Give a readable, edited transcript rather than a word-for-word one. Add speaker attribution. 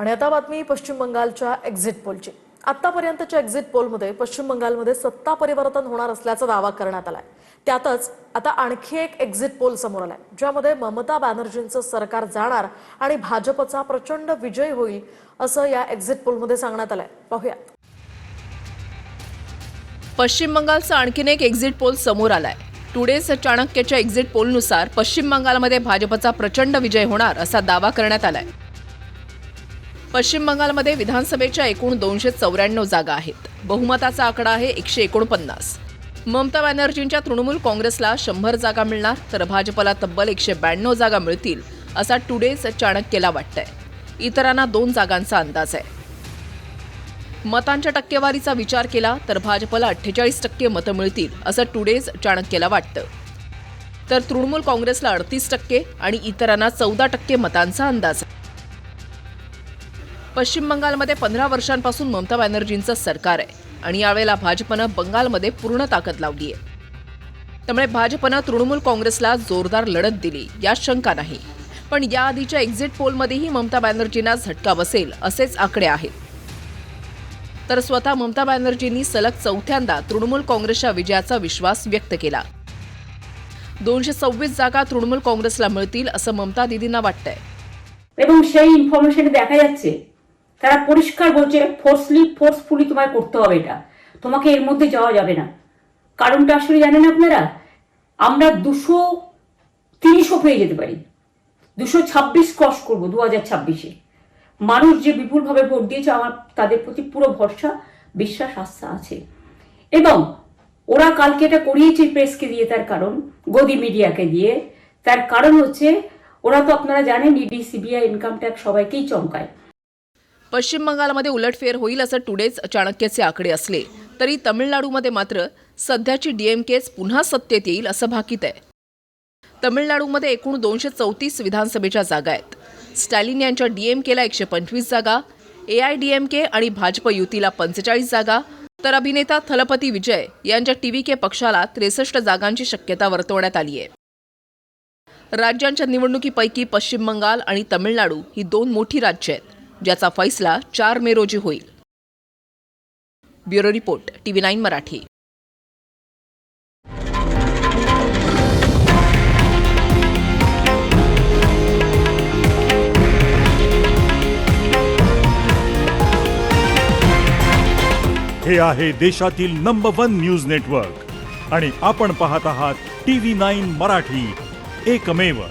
Speaker 1: आणि आता बातमी पश्चिम बंगालच्या एक्झिट पोलची। आतापर्यंतच्या एक्झिट पोलमध्ये पश्चिम बंगालमध्ये सत्ता परिवर्तन होणार असल्याचा दावा करण्यात आलाय। त्यातच आता आणखी एक एक्झिट पोल समोर आलाय, ज्यामध्ये ममता बॅनर्जींचं सरकार जाणार आणि भाजपचा प्रचंड विजय होईल असं या एक्झिट पोलमध्ये सांगण्यात आलंय। पाहूया।
Speaker 2: पश्चिम बंगालचा आणखीन एक एक्झिट पोल समोर आलाय। टुडेज चाणक्यच्या एक्झिट पोलनुसार पश्चिम बंगालमध्ये भाजपचा प्रचंड विजय होणार असा दावा करण्यात आलाय। पश्चिम बंगालमध्ये विधानसभेच्या एकूण 294 जागा आहेत। बहुमताचा आकडा आहे 149। ममता बॅनर्जींच्या तृणमूल काँग्रेसला 100 जागा मिळणार, तर भाजपला तब्बल 192 जागा मिळतील असा टुडेज चाणक्यला वाटतंय। इतरांना 2 जागांचा अंदाज आहे। मतांच्या टक्केवारीचा विचार केला तर भाजपला 48% मतं मिळतील असं टुडेज चाणक्यला वाटतं, तर तृणमूल काँग्रेसला 38% आणि इतरांना 14% मतांचा अंदाज आहे। पश्चिम बंगालमध्ये 15 वर्षांपासून ममता बॅनर्जींचं सरकार आहे आणि यावेळेला भाजपनं बंगालमध्ये पूर्ण ताकद लावली आहे। त्यामुळे भाजपनं तृणमूल काँग्रेसला जोरदार लढत दिली यात शंका नाही, पण याआधीच्या एक्झिट पोलमध्येही ममता बॅनर्जींना झटका बसेल असेच आकडे आहेत। तर स्वतः ममता बॅनर्जींनी सलग 4थ्यांदा तृणमूल काँग्रेसच्या विजयाचा विश्वास व्यक्त केला। 226 जागा तृणमूल काँग्रेसला मिळतील असं ममता दिदींना वाटतंय।
Speaker 3: এবং সেই ইনফরমেশন দেখা যাচ্ছে তারা পরিষ্কার বলছে ফোর্সফুলি তোমায় করতে হবে, এটা তোমাকে এর মধ্যে যাওয়া যাবে না। কারণটা আসলে জানেন আপনারা, আমরা 200-300 পেয়ে যেতে পারি, 226 ক্রস করব 2026-এ। মানুষ যে বিপুলভাবে ভোট দিয়েছে, আমার তাদের প্রতি পুরো ভরসা বিশ্বাস আস্থা আছে। এবং ওরা কালকে এটা করিয়েছে প্রেসকে দিয়ে, তার কারণ গদি মিডিয়াকে দিয়ে, তার কারণ হচ্ছে ওরা তো আপনারা জানেন ইডি সিবিআই ইনকাম टॅक्स সবাইকেই চমকায়।
Speaker 2: पश्चिम बंगालमध्ये उलटफेर होईल असं टुडेज चाणक्यचे आकडे असले तरी तमिळनाडूमध्ये मात्र सध्याची डीएमकेच पुन्हा सत्तेत येईल असं भाकीत आहे। तमिळनाडूमध्ये एकूण 234 विधानसभेच्या जागा आहेत। स्टॅलिन यांच्या डीएमकेला 125 जागा, एआयडीएमके आणि भाजप युतीला 45 जागा, तर अभिनेता थलपती विजय यांच्या टीव्हीके पक्षाला 63 जागांची शक्यता वर्तवण्यात आली आहे। राज्यांच्या निवडणुकीपैकी पश्चिम बंगाल आणि तमिळनाडू ही 2 मोठी राज्ये आहेत, ज्याचा फैसला 4 मे रोजी होईल। Bureau report, TV9 Marathi.
Speaker 4: हे आहे देशातील नंबर 1 न्यूज नेटवर्क आणि आपण पाहत आहात TV9 मराठी, एकमेव।